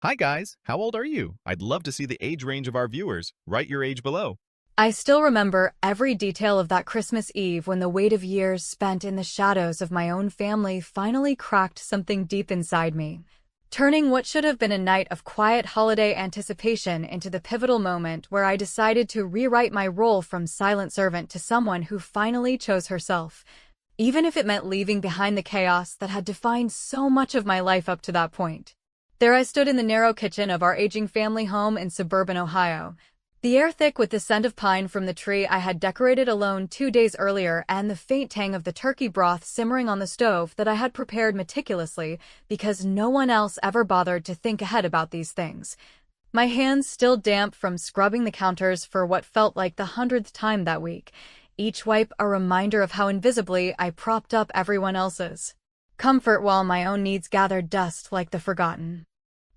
Hi guys, how old are you? I'd love to see the age range of our viewers. Write your age below. I still remember every detail of that Christmas Eve when the weight of years spent in the shadows of my own family finally cracked something deep inside me, turning what should have been a night of quiet holiday anticipation into the pivotal moment where I decided to rewrite my role from silent servant to someone who finally chose herself, even if it meant leaving behind the chaos that had defined so much of my life up to that point. There I stood in the narrow kitchen of our aging family home in suburban Ohio, the air thick with the scent of pine from the tree I had decorated alone 2 days earlier and the faint tang of the turkey broth simmering on the stove that I had prepared meticulously because no one else ever bothered to think ahead about these things. My hands still damp from scrubbing the counters for what felt like the 100th time that week, each wipe a reminder of how invisibly I propped up everyone else's comfort while my own needs gathered dust like the forgotten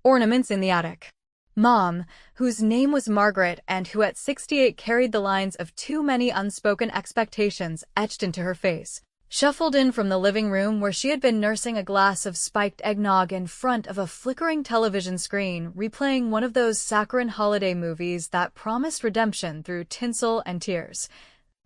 ornaments in the attic. Mom, whose name was Margaret and who at 68 carried the lines of too many unspoken expectations etched into her face, shuffled in from the living room where she had been nursing a glass of spiked eggnog in front of a flickering television screen, replaying one of those saccharine holiday movies that promised redemption through tinsel and tears.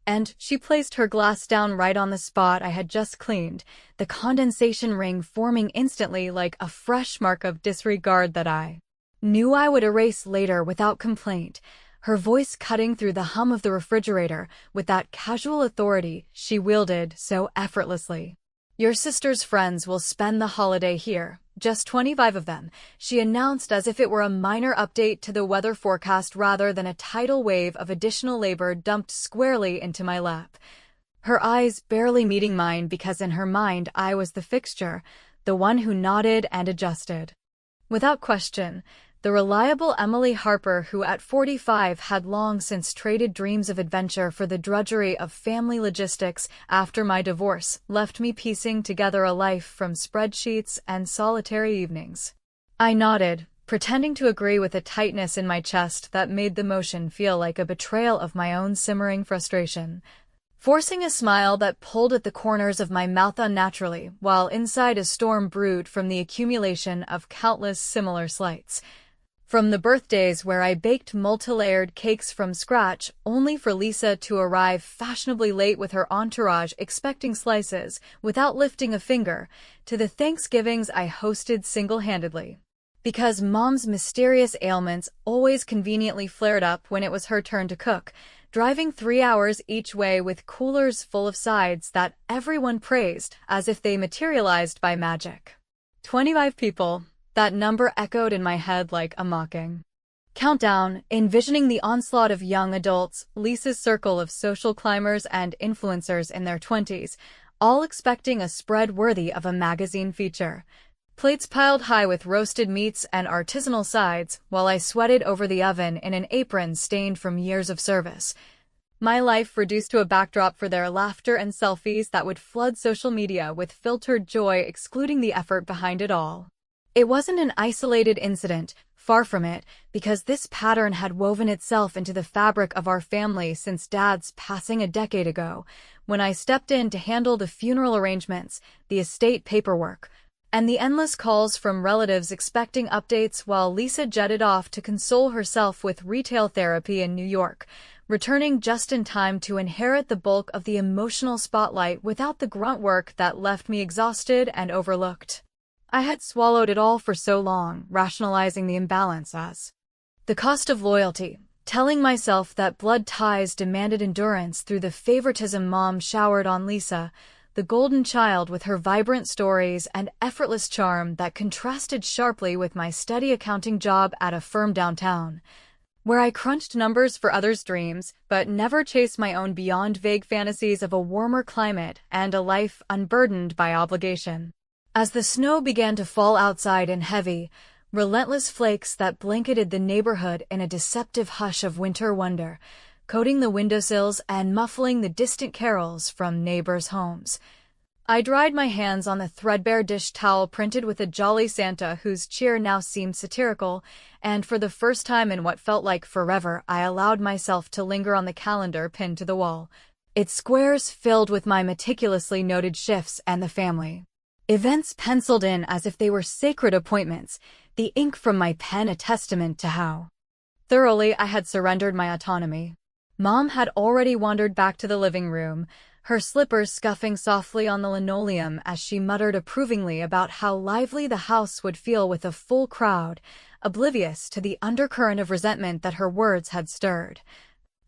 And she placed her glass down right on the spot I had just cleaned, the condensation ring forming instantly like a fresh mark of disregard that I knew I would erase later without complaint, her voice cutting through the hum of the refrigerator with that casual authority she wielded so effortlessly. "Your sister's friends will spend the holiday here, just 25 of them," she announced as if it were a minor update to the weather forecast rather than a tidal wave of additional labor dumped squarely into my lap. Her eyes barely meeting mine because in her mind I was the fixture, the one who nodded and adjusted. Without question, the reliable Emily Harper who at 45 had long since traded dreams of adventure for the drudgery of family logistics after my divorce left me piecing together a life from spreadsheets and solitary evenings. I nodded, pretending to agree with a tightness in my chest that made the motion feel like a betrayal of my own simmering frustration, forcing a smile that pulled at the corners of my mouth unnaturally, while inside a storm brewed from the accumulation of countless similar slights. From the birthdays where I baked multi-layered cakes from scratch, only for Lisa to arrive fashionably late with her entourage expecting slices, without lifting a finger, to the Thanksgivings I hosted single-handedly. Because Mom's mysterious ailments always conveniently flared up when it was her turn to cook, driving 3 hours each way with coolers full of sides that everyone praised as if they materialized by magic. 25 people. That number echoed in my head like a mocking countdown, envisioning the onslaught of young adults, Lisa's circle of social climbers and influencers in their 20s, all expecting a spread worthy of a magazine feature. Plates piled high with roasted meats and artisanal sides, while I sweated over the oven in an apron stained from years of service. My life reduced to a backdrop for their laughter and selfies that would flood social media with filtered joy, excluding the effort behind it all. It wasn't an isolated incident, far from it, because this pattern had woven itself into the fabric of our family since Dad's passing a decade ago, when I stepped in to handle the funeral arrangements, the estate paperwork, and the endless calls from relatives expecting updates while Lisa jetted off to console herself with retail therapy in New York, returning just in time to inherit the bulk of the emotional spotlight without the grunt work that left me exhausted and overlooked. I had swallowed it all for so long, rationalizing the imbalance as the cost of loyalty, telling myself that blood ties demanded endurance through the favoritism Mom showered on Lisa, the golden child with her vibrant stories and effortless charm that contrasted sharply with my steady accounting job at a firm downtown, where I crunched numbers for others' dreams, but never chased my own beyond vague fantasies of a warmer climate and a life unburdened by obligation. As the snow began to fall outside in heavy, relentless flakes that blanketed the neighborhood in a deceptive hush of winter wonder, coating the windowsills and muffling the distant carols from neighbors' homes, I dried my hands on the threadbare dish towel printed with a jolly Santa whose cheer now seemed satirical, and for the first time in what felt like forever I allowed myself to linger on the calendar pinned to the wall, its squares filled with my meticulously noted shifts and the family events penciled in as if they were sacred appointments, the ink from my pen a testament to how thoroughly I had surrendered my autonomy. Mom had already wandered back to the living room, her slippers scuffing softly on the linoleum as she muttered approvingly about how lively the house would feel with a full crowd, oblivious to the undercurrent of resentment that her words had stirred.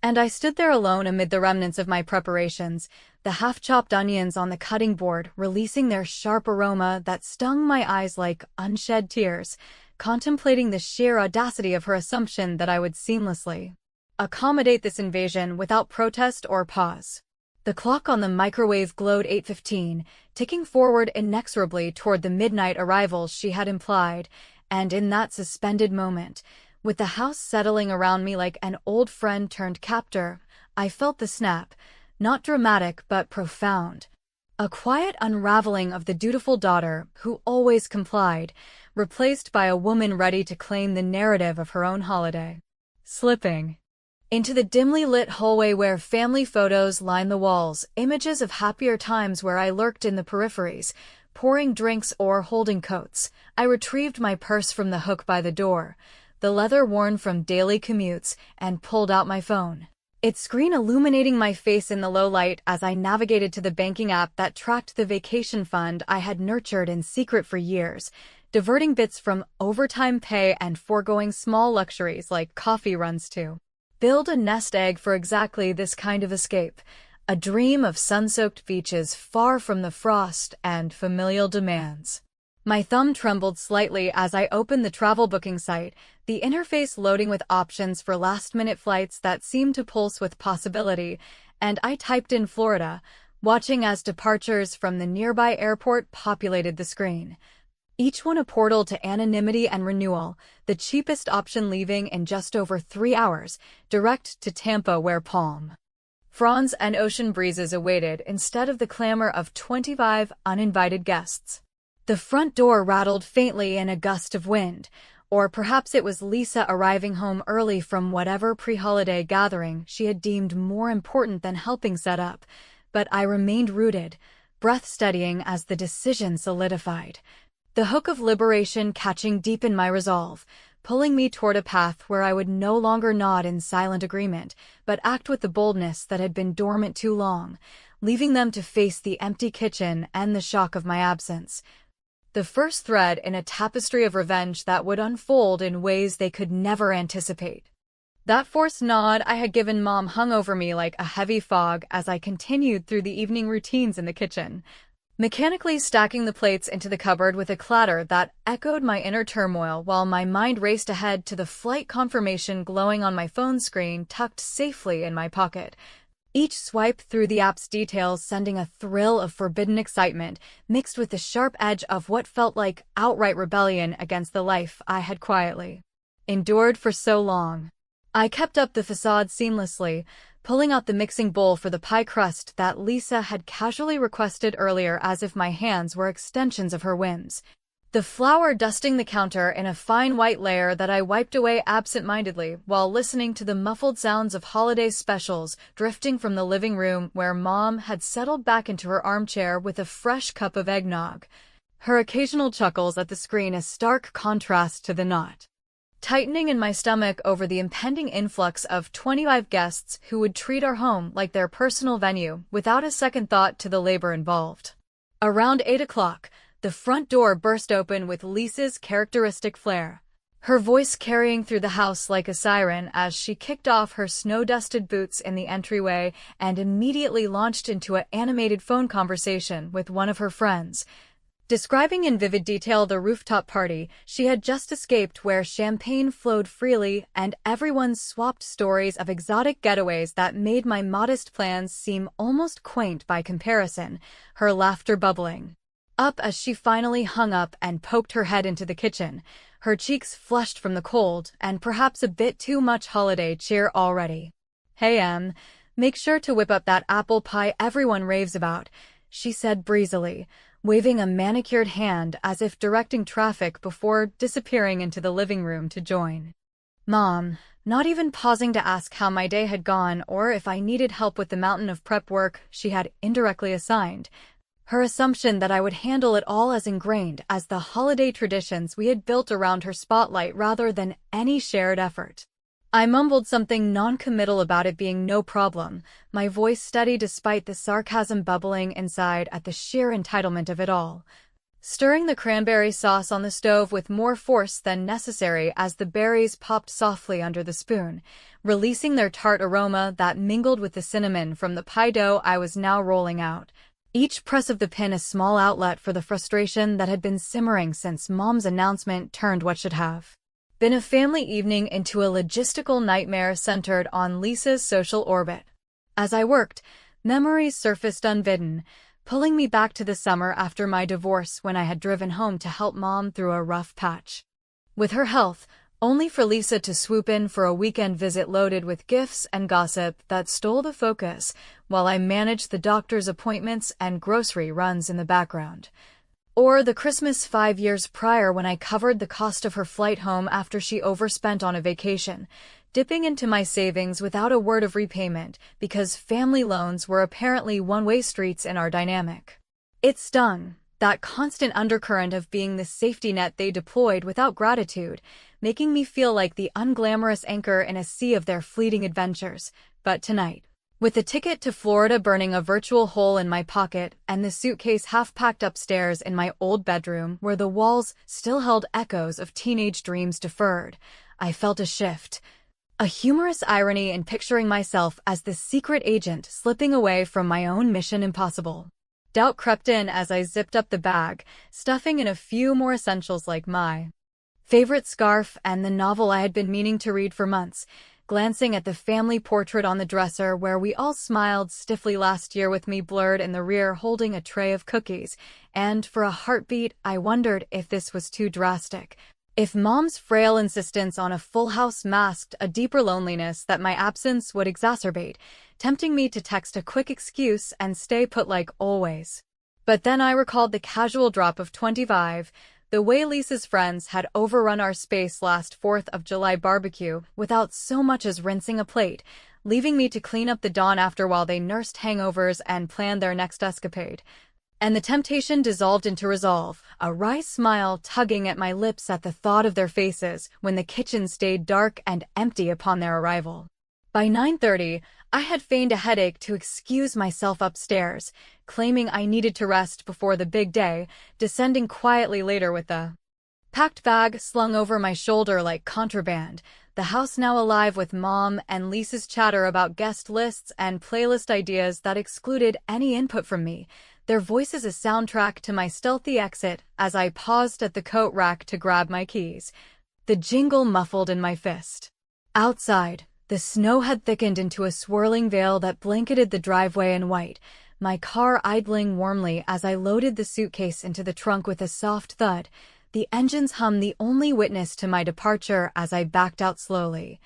And I stood there alone amid the remnants of my preparations, the half-chopped onions on the cutting board releasing their sharp aroma that stung my eyes like unshed tears, contemplating the sheer audacity of her assumption that I would seamlessly accommodate this invasion without protest or pause. The clock on the microwave glowed 8:15, ticking forward inexorably toward the midnight arrivals she had implied, and in that suspended moment, with the house settling around me like an old friend turned captor, I felt the snap, not dramatic but profound. A quiet unraveling of the dutiful daughter who always complied, replaced by a woman ready to claim the narrative of her own holiday. Slipping into the dimly lit hallway where family photos lined the walls, images of happier times where I lurked in the peripheries, pouring drinks or holding coats, I retrieved my purse from the hook by the door, the leather worn from daily commutes, and pulled out my phone. Its screen illuminating my face in the low light as I navigated to the banking app that tracked the vacation fund I had nurtured in secret for years, diverting bits from overtime pay and foregoing small luxuries like coffee runs to build a nest egg for exactly this kind of escape, a dream of sun-soaked beaches far from the frost and familial demands. My thumb trembled slightly as I opened the travel booking site, the interface loading with options for last-minute flights that seemed to pulse with possibility, and I typed in Florida, watching as departures from the nearby airport populated the screen. Each one a portal to anonymity and renewal, the cheapest option leaving in just over 3 hours, direct to Tampa where palm fronds and ocean breezes awaited instead of the clamor of 25 uninvited guests. The front door rattled faintly in a gust of wind, or perhaps it was Lisa arriving home early from whatever pre-holiday gathering she had deemed more important than helping set up, but I remained rooted, breath steadying as the decision solidified. The hook of liberation catching deep in my resolve, pulling me toward a path where I would no longer nod in silent agreement, but act with the boldness that had been dormant too long, leaving them to face the empty kitchen and the shock of my absence. The first thread in a tapestry of revenge that would unfold in ways they could never anticipate. That forced nod I had given Mom hung over me like a heavy fog as I continued through the evening routines in the kitchen, mechanically stacking the plates into the cupboard with a clatter that echoed my inner turmoil while my mind raced ahead to the flight confirmation glowing on my phone screen tucked safely in my pocket. Each swipe through the app's details sending a thrill of forbidden excitement, mixed with the sharp edge of what felt like outright rebellion against the life I had quietly endured for so long. I kept up the facade seamlessly, pulling out the mixing bowl for the pie crust that Lisa had casually requested earlier as if my hands were extensions of her whims. The flour dusting the counter in a fine white layer that I wiped away absent-mindedly while listening to the muffled sounds of holiday specials drifting from the living room where Mom had settled back into her armchair with a fresh cup of eggnog. Her occasional chuckles at the screen a stark contrast to the knot tightening in my stomach over the impending influx of 25 guests who would treat our home like their personal venue without a second thought to the labor involved. Around 8 o'clock, the front door burst open with Lisa's characteristic flair, her voice carrying through the house like a siren as she kicked off her snow-dusted boots in the entryway and immediately launched into an animated phone conversation with one of her friends, describing in vivid detail the rooftop party she had just escaped where champagne flowed freely and everyone swapped stories of exotic getaways that made my modest plans seem almost quaint by comparison, her laughter bubbling up as she finally hung up and poked her head into the kitchen, her cheeks flushed from the cold and perhaps a bit too much holiday cheer already. "Hey Em, make sure to whip up that apple pie everyone raves about," she said breezily, waving a manicured hand as if directing traffic before disappearing into the living room to join Mom, not even pausing to ask how my day had gone or if I needed help with the mountain of prep work she had indirectly assigned. her assumption that I would handle it all as ingrained as the holiday traditions we had built around her spotlight rather than any shared effort. I mumbled something non-committal about it being no problem, my voice steady despite the sarcasm bubbling inside at the sheer entitlement of it all. Stirring the cranberry sauce on the stove with more force than necessary as the berries popped softly under the spoon, releasing their tart aroma that mingled with the cinnamon from the pie dough I was now rolling out. Each press of the pin a small outlet for the frustration that had been simmering since Mom's announcement turned what should have been a family evening into a logistical nightmare centered on Lisa's social orbit. As I worked, memories surfaced unbidden, pulling me back to the summer after my divorce when I had driven home to help Mom through a rough patch with her health, only for Lisa to swoop in for a weekend visit loaded with gifts and gossip that stole the focus while I managed the doctor's appointments and grocery runs in the background. Or the Christmas 5 years prior when I covered the cost of her flight home after she overspent on a vacation, dipping into my savings without a word of repayment because family loans were apparently one-way streets in our dynamic. It stung, that constant undercurrent of being the safety net they deployed without gratitude, making me feel like the unglamorous anchor in a sea of their fleeting adventures. But tonight, with the ticket to Florida burning a virtual hole in my pocket and the suitcase half-packed upstairs in my old bedroom where the walls still held echoes of teenage dreams deferred, I felt a shift. A humorous irony in picturing myself as the secret agent slipping away from my own mission impossible. Doubt crept in as I zipped up the bag, stuffing in a few more essentials like my favorite scarf and the novel I had been meaning to read for months, glancing at the family portrait on the dresser where we all smiled stiffly last year with me blurred in the rear holding a tray of cookies, and for a heartbeat I wondered if this was too drastic. If Mom's frail insistence on a full house masked a deeper loneliness that my absence would exacerbate, tempting me to text a quick excuse and stay put like always. But then I recalled the casual drop of 25, the way Lisa's friends had overrun our space last 4th of July barbecue without so much as rinsing a plate, leaving me to clean up the dawn after while they nursed hangovers and planned their next escapade. And the temptation dissolved into resolve, a wry smile tugging at my lips at the thought of their faces when the kitchen stayed dark and empty upon their arrival. By 9:30, I had feigned a headache to excuse myself upstairs, claiming I needed to rest before the big day, descending quietly later with the packed bag slung over my shoulder like contraband, the house now alive with Mom and Lisa's chatter about guest lists and playlist ideas that excluded any input from me, their voices a soundtrack to my stealthy exit as I paused at the coat rack to grab my keys, the jingle muffled in my fist. Outside, the snow had thickened into a swirling veil that blanketed the driveway in white, my car idling warmly as I loaded the suitcase into the trunk with a soft thud, the engine's hum the only witness to my departure as I backed out slowly.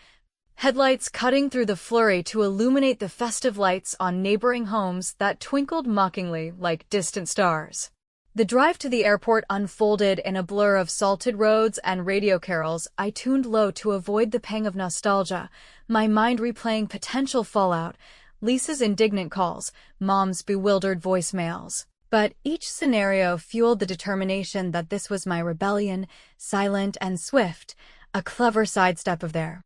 Headlights cutting through the flurry to illuminate the festive lights on neighboring homes that twinkled mockingly like distant stars. The drive to the airport unfolded in a blur of salted roads and radio carols I tuned low to avoid the pang of nostalgia, my mind replaying potential fallout, Lisa's indignant calls, Mom's bewildered voicemails. But each scenario fueled the determination that this was my rebellion, silent and swift, a clever sidestep of their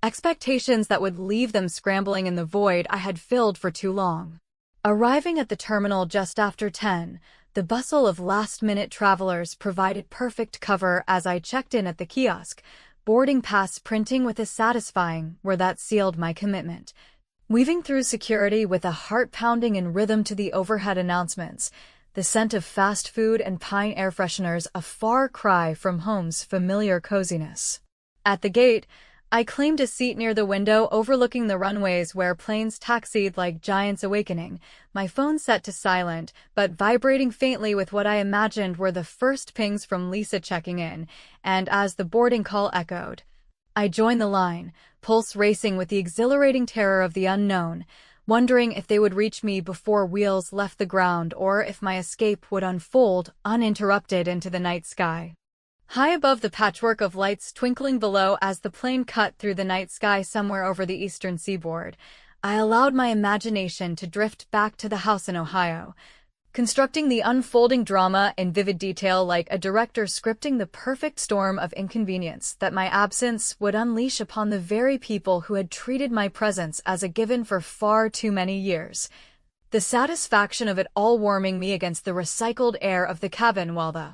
expectations that would leave them scrambling in the void I had filled for too long. Arriving at the terminal just after 10, the bustle of last-minute travelers provided perfect cover as I checked in at the kiosk, boarding pass printing with a satisfying where that sealed my commitment. Weaving through security with a heart pounding in rhythm to the overhead announcements, the scent of fast food and pine air fresheners a far cry from home's familiar coziness. At the gate, I claimed a seat near the window overlooking the runways where planes taxied like giants awakening, my phone set to silent, but vibrating faintly with what I imagined were the first pings from Lisa checking in, and as the boarding call echoed, I joined the line, pulse racing with the exhilarating terror of the unknown, wondering if they would reach me before wheels left the ground or if my escape would unfold uninterrupted into the night sky. High above the patchwork of lights twinkling below as the plane cut through the night sky somewhere over the eastern seaboard, I allowed my imagination to drift back to the house in Ohio. constructing the unfolding drama in vivid detail like a director scripting the perfect storm of inconvenience that my absence would unleash upon the very people who had treated my presence as a given for far too many years. The satisfaction of it all warming me against the recycled air of the cabin while the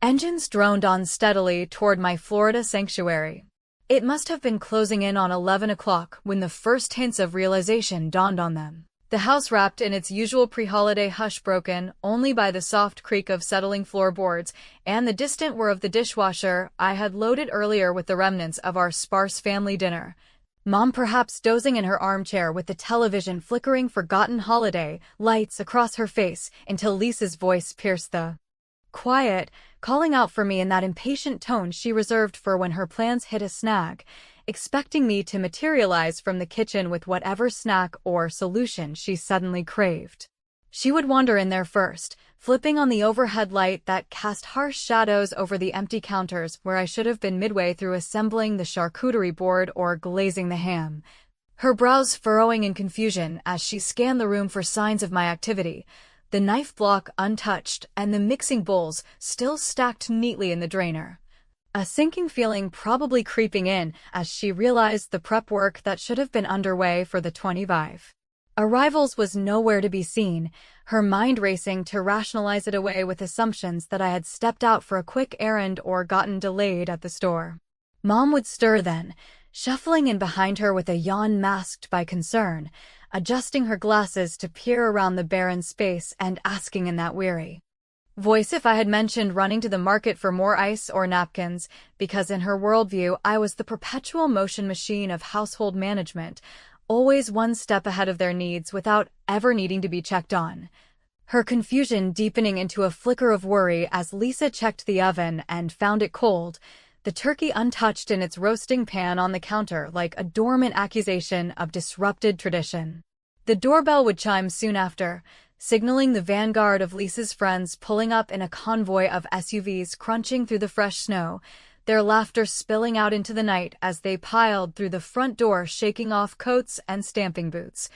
engines droned on steadily toward my Florida sanctuary. It must have been closing in on 11 o'clock when the first hints of realization dawned on them. The house wrapped in its usual pre-holiday hush, broken only by the soft creak of settling floorboards and the distant whir of the dishwasher I had loaded earlier with the remnants of our sparse family dinner. Mom perhaps dozing in her armchair with the television flickering forgotten holiday lights across her face until Lisa's voice pierced the quiet, calling out for me in that impatient tone she reserved for when her plans hit a snag, expecting me to materialize from the kitchen with whatever snack or solution she suddenly craved. She would wander in there first, flipping on the overhead light that cast harsh shadows over the empty counters where I should have been midway through assembling the charcuterie board or glazing the ham. Her brows furrowing in confusion as she scanned the room for signs of my activity, the knife block untouched and the mixing bowls still stacked neatly in the drainer. A sinking feeling probably creeping in as she realized the prep work that should have been underway for the 25 arrivals was nowhere to be seen, her mind racing to rationalize it away with assumptions that I had stepped out for a quick errand or gotten delayed at the store. Mom would stir then, shuffling in behind her with a yawn masked by concern, adjusting her glasses to peer around the barren space and asking in that weary voice if I had mentioned running to the market for more ice or napkins, because in her worldview I was the perpetual motion machine of household management, always one step ahead of their needs without ever needing to be checked on. Her confusion deepening into a flicker of worry as Lisa checked the oven and found it cold, the turkey untouched in its roasting pan on the counter like a dormant accusation of disrupted tradition. The doorbell would chime soon after, signaling the vanguard of Lisa's friends pulling up in a convoy of SUVs crunching through the fresh snow, their laughter spilling out into the night as they piled through the front door shaking off coats and stamping boots.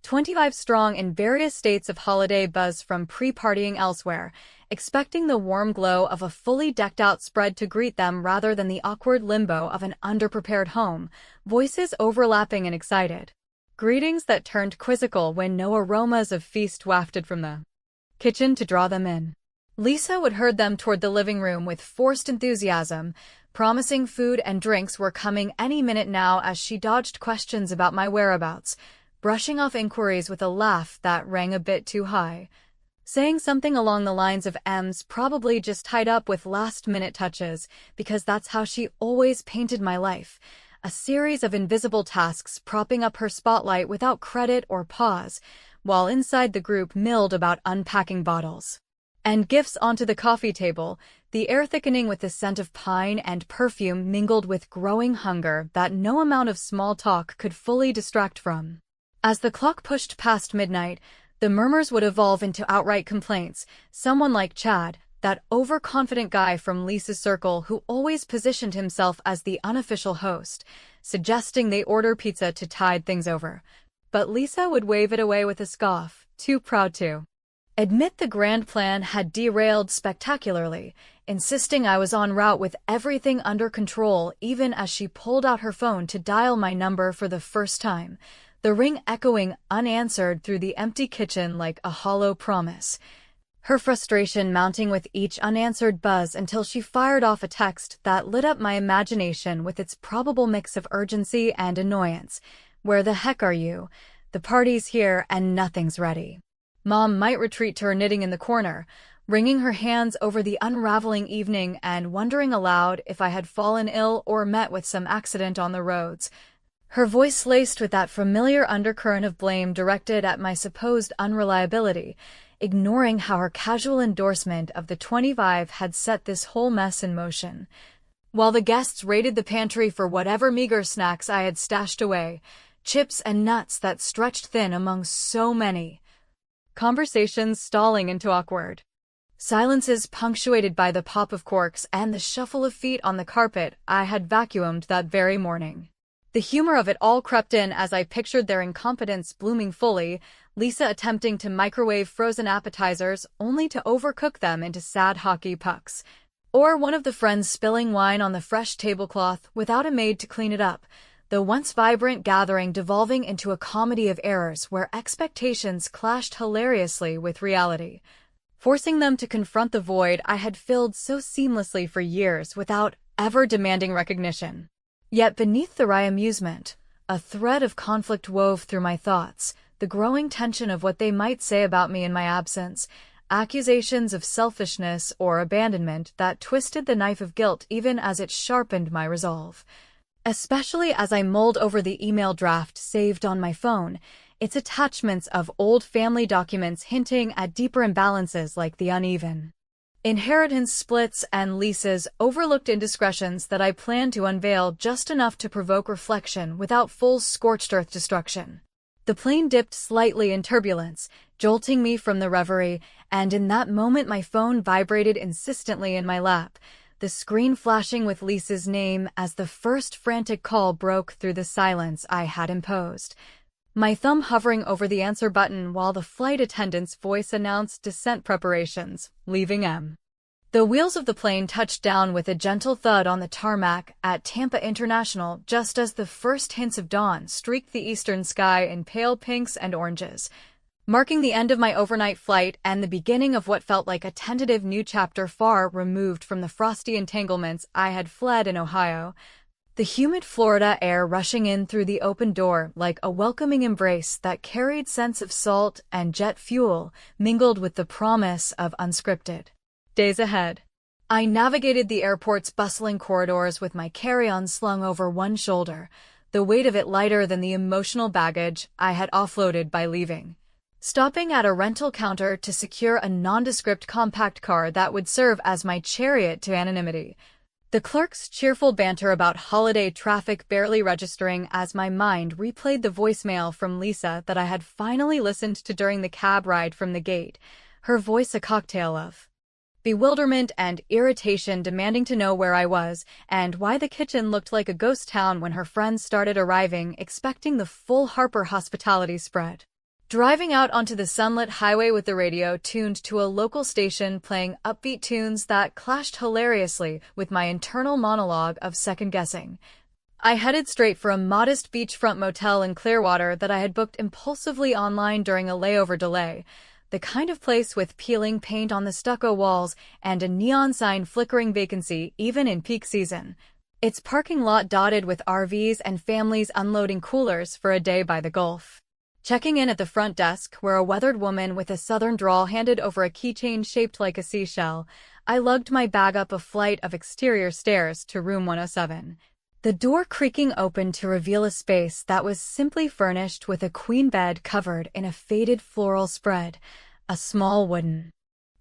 25 strong in various states of holiday buzz from pre-partying elsewhere, expecting the warm glow of a fully decked-out spread to greet them rather than the awkward limbo of an underprepared home, voices overlapping and excited. Greetings that turned quizzical when no aromas of feast wafted from the kitchen to draw them in. Lisa would herd them toward the living room with forced enthusiasm, promising food and drinks were coming any minute now as she dodged questions about my whereabouts, brushing off inquiries with a laugh that rang a bit too high, saying something along the lines of M's probably just tied up with last-minute touches, because that's how she always painted my life. A series of invisible tasks propping up her spotlight without credit or pause, while inside the group milled about unpacking bottles and gifts onto the coffee table, the air thickening with the scent of pine and perfume mingled with growing hunger that no amount of small talk could fully distract from. As the clock pushed past midnight, the murmurs would evolve into outright complaints. Someone like Chad, that overconfident guy from Lisa's circle who always positioned himself as the unofficial host, suggesting they order pizza to tide things over. But Lisa would wave it away with a scoff, too proud to admit the grand plan had derailed spectacularly, insisting I was en route with everything under control even as she pulled out her phone to dial my number for the first time, the ring echoing unanswered through the empty kitchen like a hollow promise. Her frustration mounting with each unanswered buzz until she fired off a text that lit up my imagination with its probable mix of urgency and annoyance. Where the heck are you? The party's here and nothing's ready. Mom might retreat to her knitting in the corner, wringing her hands over the unraveling evening and wondering aloud if I had fallen ill or met with some accident on the roads. Her voice laced with that familiar undercurrent of blame directed at my supposed unreliability, ignoring how her casual endorsement of the 25 had set this whole mess in motion. While the guests raided the pantry for whatever meager snacks I had stashed away, chips and nuts that stretched thin among so many. Conversations stalling into awkward silences punctuated by the pop of corks and the shuffle of feet on the carpet I had vacuumed that very morning. The humor of it all crept in as I pictured their incompetence blooming fully, Lisa attempting to microwave frozen appetizers only to overcook them into sad hockey pucks. Or one of the friends spilling wine on the fresh tablecloth without a maid to clean it up, the once vibrant gathering devolving into a comedy of errors where expectations clashed hilariously with reality, forcing them to confront the void I had filled so seamlessly for years without ever demanding recognition. Yet beneath the wry amusement, a thread of conflict wove through my thoughts, the growing tension of what they might say about me in my absence, accusations of selfishness or abandonment that twisted the knife of guilt even as it sharpened my resolve. Especially as I mulled over the email draft saved on my phone, its attachments of old family documents hinting at deeper imbalances like the uneven inheritance splits and Lisa's overlooked indiscretions that I planned to unveil just enough to provoke reflection without full scorched earth destruction. The plane dipped slightly in turbulence, jolting me from the reverie, and in that moment my phone vibrated insistently in my lap, the screen flashing with Lisa's name as the first frantic call broke through the silence I had imposed. My thumb hovering over the answer button while the flight attendant's voice announced descent preparations, leaving M. The wheels of the plane touched down with a gentle thud on the tarmac at Tampa International just as the first hints of dawn streaked the eastern sky in pale pinks and oranges, marking the end of my overnight flight and the beginning of what felt like a tentative new chapter far removed from the frosty entanglements I had fled in Ohio. The humid Florida air rushing in through the open door like a welcoming embrace that carried scents of salt and jet fuel mingled with the promise of unscripted days ahead. I navigated the airport's bustling corridors with my carry-on slung over one shoulder, the weight of it lighter than the emotional baggage I had offloaded by leaving, stopping at a rental counter to secure a nondescript compact car that would serve as my chariot to anonymity. The clerk's cheerful banter about holiday traffic barely registering as my mind replayed the voicemail from Lisa that I had finally listened to during the cab ride from the gate, her voice a cocktail of bewilderment and irritation demanding to know where I was and why the kitchen looked like a ghost town when her friends started arriving expecting the full Harper hospitality spread. Driving out onto the sunlit highway with the radio tuned to a local station playing upbeat tunes that clashed hilariously with my internal monologue of second-guessing, I headed straight for a modest beachfront motel in Clearwater that I had booked impulsively online during a layover delay, the kind of place with peeling paint on the stucco walls and a neon sign flickering vacancy even in peak season, its parking lot dotted with RVs and families unloading coolers for a day by the Gulf. Checking in at the front desk, where a weathered woman with a southern drawl handed over a keychain shaped like a seashell, I lugged my bag up a flight of exterior stairs to room 107. The door creaking open to reveal a space that was simply furnished with a queen bed covered in a faded floral spread, a small wooden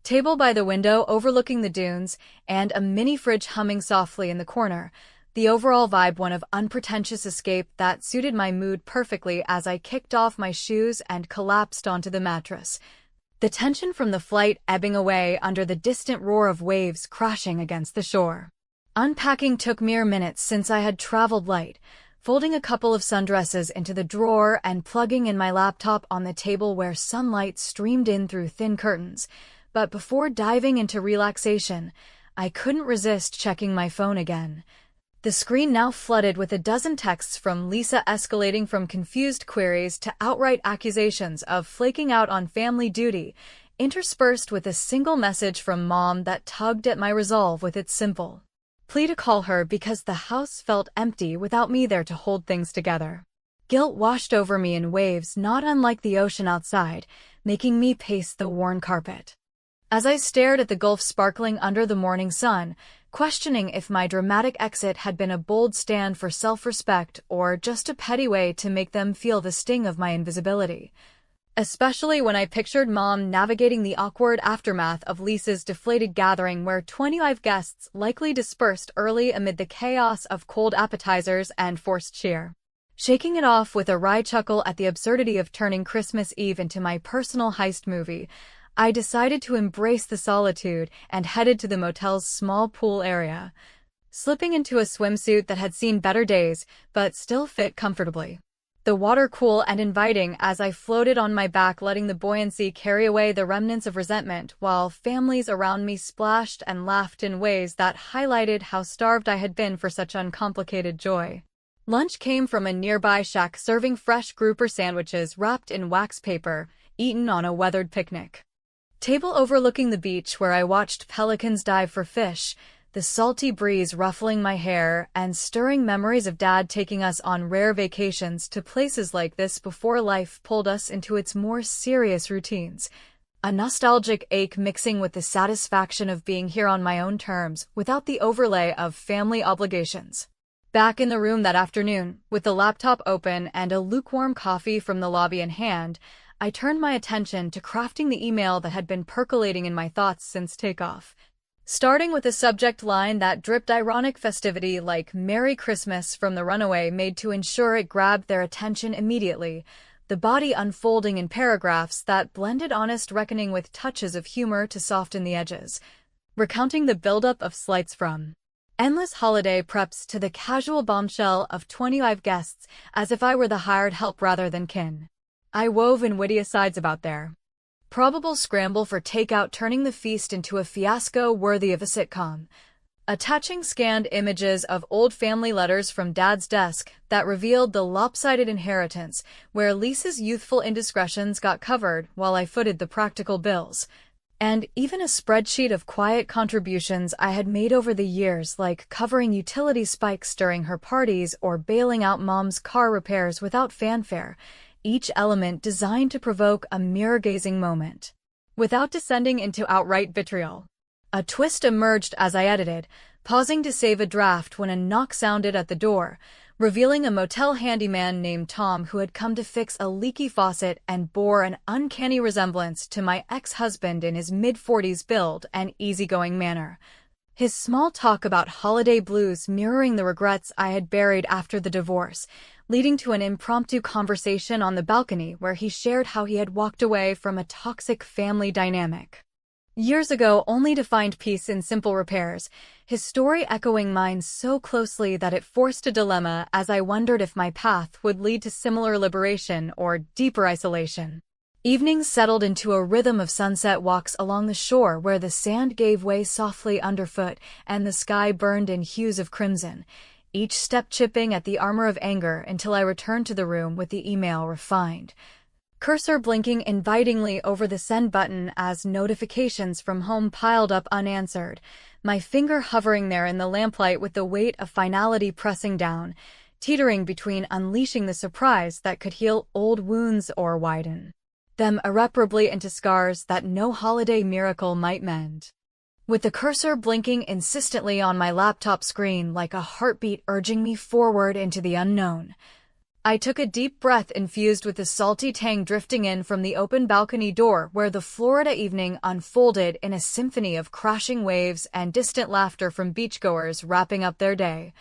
table by the window overlooking the dunes, and a mini fridge humming softly in the corner. The overall vibe one of unpretentious escape that suited my mood perfectly as I kicked off my shoes and collapsed onto the mattress, the tension from the flight ebbing away under the distant roar of waves crashing against the shore. Unpacking took mere minutes since I had traveled light, folding a couple of sundresses into the drawer and plugging in my laptop on the table where sunlight streamed in through thin curtains. But before diving into relaxation, I couldn't resist checking my phone again. The screen now flooded with a dozen texts from Lisa escalating from confused queries to outright accusations of flaking out on family duty, interspersed with a single message from Mom that tugged at my resolve with its simple plea to call her because the house felt empty without me there to hold things together. Guilt washed over me in waves not unlike the ocean outside, making me pace the worn carpet. As I stared at the Gulf sparkling under the morning sun, questioning if my dramatic exit had been a bold stand for self-respect or just a petty way to make them feel the sting of my invisibility. Especially when I pictured Mom navigating the awkward aftermath of Lisa's deflated gathering where 25 guests likely dispersed early amid the chaos of cold appetizers and forced cheer. Shaking it off with a wry chuckle at the absurdity of turning Christmas Eve into my personal heist movie, I decided to embrace the solitude and headed to the motel's small pool area. slipping into a swimsuit that had seen better days, but still fit comfortably. The water cool and inviting as I floated on my back, letting the buoyancy carry away the remnants of resentment, while families around me splashed and laughed in ways that highlighted how starved I had been for such uncomplicated joy. Lunch came from a nearby shack serving fresh grouper sandwiches wrapped in wax paper, eaten on a weathered picnic table overlooking the beach where I watched pelicans dive for fish, the salty breeze ruffling my hair and stirring memories of Dad taking us on rare vacations to places like this before life pulled us into its more serious routines. A nostalgic ache mixing with the satisfaction of being here on my own terms without the overlay of family obligations. Back in the room that afternoon, with the laptop open and a lukewarm coffee from the lobby in hand, I turned my attention to crafting the email that had been percolating in my thoughts since takeoff. Starting with a subject line that dripped ironic festivity like "Merry Christmas" from the runaway Maid to ensure it grabbed their attention immediately, the body unfolding in paragraphs that blended honest reckoning with touches of humor to soften the edges, recounting the buildup of slights from endless holiday preps to the casual bombshell of 25 guests, as if I were the hired help rather than kin. I wove in witty asides about their probable scramble for takeout, turning the feast into a fiasco worthy of a sitcom, attaching scanned images of old family letters from Dad's desk that revealed the lopsided inheritance, where Lisa's youthful indiscretions got covered while I footed the practical bills, and even a spreadsheet of quiet contributions I had made over the years, like covering utility spikes during her parties or bailing out Mom's car repairs without fanfare, each element designed to provoke a mirror-gazing moment, without descending into outright vitriol. A twist emerged as I edited, pausing to save a draft when a knock sounded at the door, revealing a motel handyman named Tom who had come to fix a leaky faucet and bore an uncanny resemblance to my ex-husband in his mid-40s build and easygoing manner. His small talk about holiday blues mirroring the regrets I had buried after the divorce, leading to an impromptu conversation on the balcony where he shared how he had walked away from a toxic family dynamic years ago only to find peace in simple repairs, his story echoing mine so closely that it forced a dilemma as I wondered if my path would lead to similar liberation or deeper isolation. Evenings settled into a rhythm of sunset walks along the shore where the sand gave way softly underfoot and the sky burned in hues of crimson, each step chipping at the armor of anger until I returned to the room with the email refined, cursor blinking invitingly over the send button as notifications from home piled up unanswered, my finger hovering there in the lamplight with the weight of finality pressing down, teetering between unleashing the surprise that could heal old wounds or widen them irreparably into scars that no holiday miracle might mend. With the cursor blinking insistently on my laptop screen like a heartbeat urging me forward into the unknown, I took a deep breath infused with the salty tang drifting in from the open balcony door where the Florida evening unfolded in a symphony of crashing waves and distant laughter from beachgoers wrapping up their day.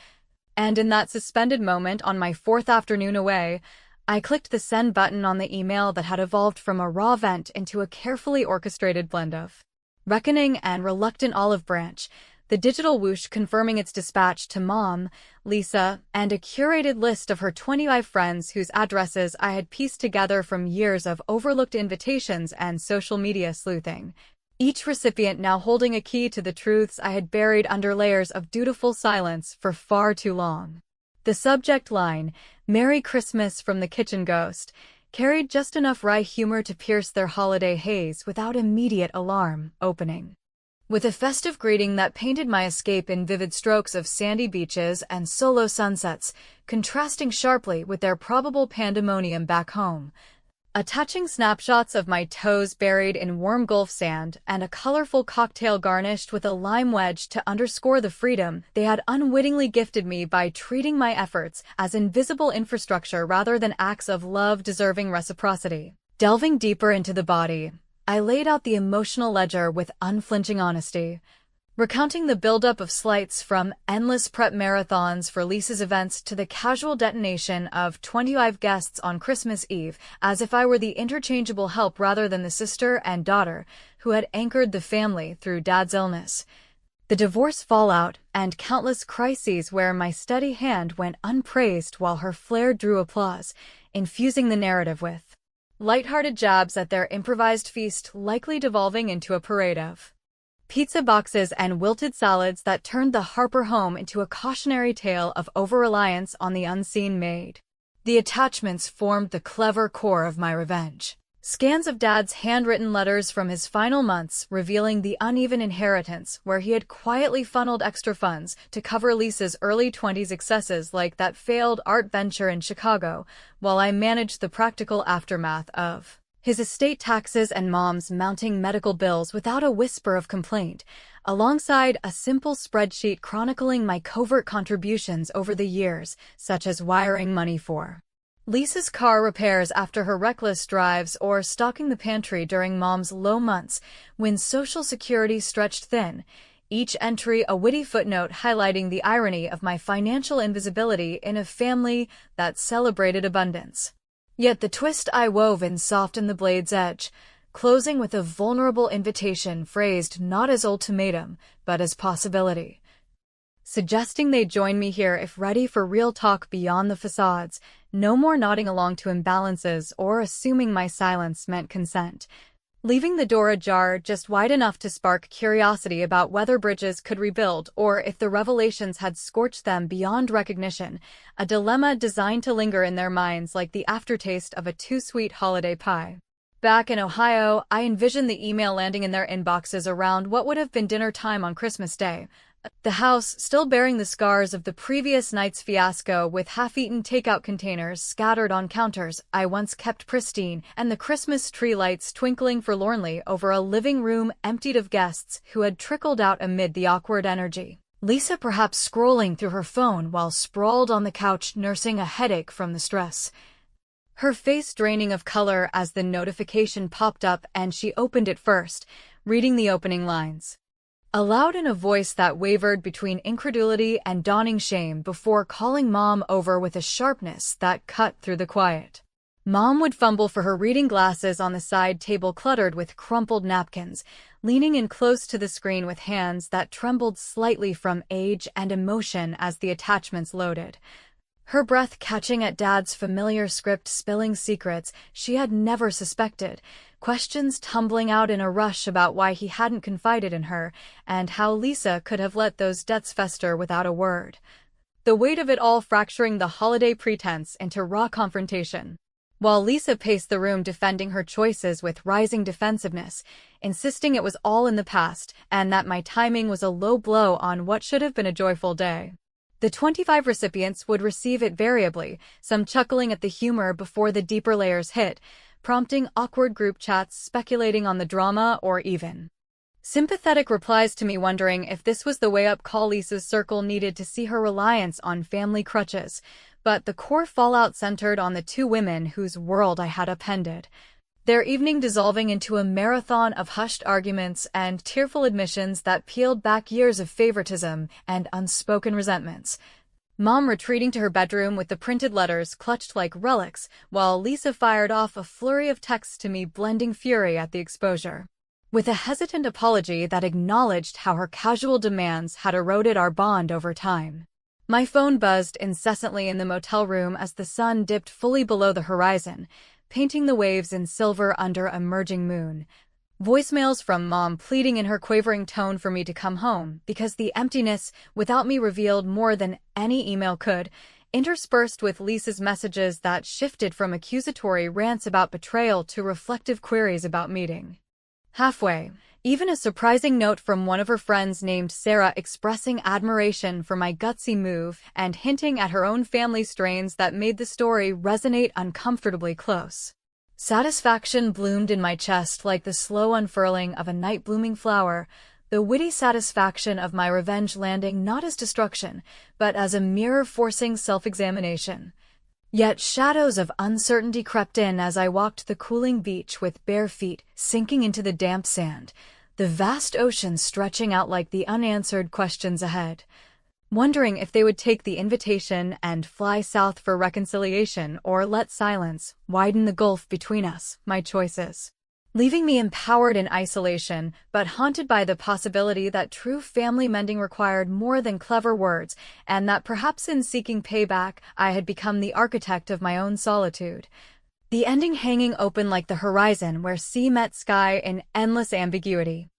And in that suspended moment on my fourth afternoon away, I clicked the send button on the email that had evolved from a raw vent into a carefully orchestrated blend of reckoning and reluctant olive branch, the digital whoosh confirming its dispatch to Mom, Lisa, and a curated list of her 25 friends whose addresses I had pieced together from years of overlooked invitations and social media sleuthing, each recipient now holding a key to the truths I had buried under layers of dutiful silence for far too long. The subject line, "Merry Christmas from the Kitchen Ghost," carried just enough wry humor to pierce their holiday haze without immediate alarm, opening with a festive greeting that painted my escape in vivid strokes of sandy beaches and solo sunsets, contrasting sharply with their probable pandemonium back home, attaching snapshots of my toes buried in warm Gulf sand and a colorful cocktail garnished with a lime wedge to underscore the freedom they had unwittingly gifted me by treating my efforts as invisible infrastructure rather than acts of love deserving reciprocity. Delving deeper into the body, I laid out the emotional ledger with unflinching honesty, recounting the buildup of slights from endless prep marathons for Lisa's events to the casual detonation of 25 guests on Christmas Eve, as if I were the interchangeable help rather than the sister and daughter who had anchored the family through Dad's illness. The divorce fallout, and countless crises where my steady hand went unpraised while her flair drew applause, infusing the narrative with lighthearted jabs at their improvised feast, likely devolving into a parade of pizza boxes and wilted salads that turned the Harper home into a cautionary tale of over-reliance on the unseen maid. The attachments formed the clever core of my revenge. Scans of Dad's handwritten letters from his final months revealing the uneven inheritance where he had quietly funneled extra funds to cover Lisa's early 20s excesses like that failed art venture in Chicago, while I managed the practical aftermath of his estate taxes and Mom's mounting medical bills without a whisper of complaint, alongside a simple spreadsheet chronicling my covert contributions over the years, such as wiring money for Lisa's car repairs after her reckless drives or stocking the pantry during Mom's low months when Social Security stretched thin, each entry a witty footnote highlighting the irony of my financial invisibility in a family that celebrated abundance. Yet the twist I wove in softened the blade's edge, closing with a vulnerable invitation phrased not as ultimatum, but as possibility, suggesting they join me here if ready for real talk beyond the facades, no more nodding along to imbalances or assuming my silence meant consent, leaving the door ajar just wide enough to spark curiosity about whether bridges could rebuild or if the revelations had scorched them beyond recognition, a dilemma designed to linger in their minds like the aftertaste of a too-sweet holiday pie. Back in Ohio, I envisioned the email landing in their inboxes around what would have been dinner time on Christmas Day. The house still bearing the scars of the previous night's fiasco with half-eaten takeout containers scattered on counters I once kept pristine and the Christmas tree lights twinkling forlornly over a living room emptied of guests who had trickled out amid the awkward energy. Lisa perhaps scrolling through her phone while sprawled on the couch nursing a headache from the stress. Her face draining of color as the notification popped up and she opened it first, reading the opening lines aloud in a voice that wavered between incredulity and dawning shame before calling Mom over with a sharpness that cut through the quiet. Mom would fumble for her reading glasses on the side table cluttered with crumpled napkins, leaning in close to the screen with hands that trembled slightly from age and emotion as the attachments loaded. Her breath catching at Dad's familiar script spilling secrets she had never suspected, questions tumbling out in a rush about why he hadn't confided in her, and how Lisa could have let those debts fester without a word. The weight of it all fracturing the holiday pretense into raw confrontation. While Lisa paced the room defending her choices with rising defensiveness, insisting it was all in the past and that my timing was a low blow on what should have been a joyful day. The 25 recipients would receive it variably, some chuckling at the humor before the deeper layers hit, prompting awkward group chats speculating on the drama or even sympathetic replies to me wondering if this was the way-up call Lisa's circle needed to see her reliance on family crutches, but the core fallout centered on the two women whose world I had upended, their evening dissolving into a marathon of hushed arguments and tearful admissions that peeled back years of favoritism and unspoken resentments. Mom retreating to her bedroom with the printed letters clutched like relics, while Lisa fired off a flurry of texts to me blending fury at the exposure, with a hesitant apology that acknowledged how her casual demands had eroded our bond over time. My phone buzzed incessantly in the motel room as the sun dipped fully below the horizon, painting the waves in silver under a merging moon. Voicemails from Mom pleading in her quavering tone for me to come home because the emptiness without me revealed more than any email could, interspersed with Lisa's messages that shifted from accusatory rants about betrayal to reflective queries about meeting halfway. Even a surprising note from one of her friends named Sarah expressing admiration for my gutsy move and hinting at her own family strains that made the story resonate uncomfortably close. Satisfaction bloomed in my chest like the slow unfurling of a night-blooming flower, the witty satisfaction of my revenge landing not as destruction, but as a mirror forcing self-examination. Yet shadows of uncertainty crept in as I walked the cooling beach with bare feet sinking into the damp sand, the vast ocean stretching out like the unanswered questions ahead. Wondering if they would take the invitation and fly south for reconciliation or let silence widen the gulf between us, my choices. leaving me empowered in isolation, but haunted by the possibility that true family mending required more than clever words, and that perhaps in seeking payback, I had become the architect of my own solitude. The ending hanging open like the horizon where sea met sky in endless ambiguity.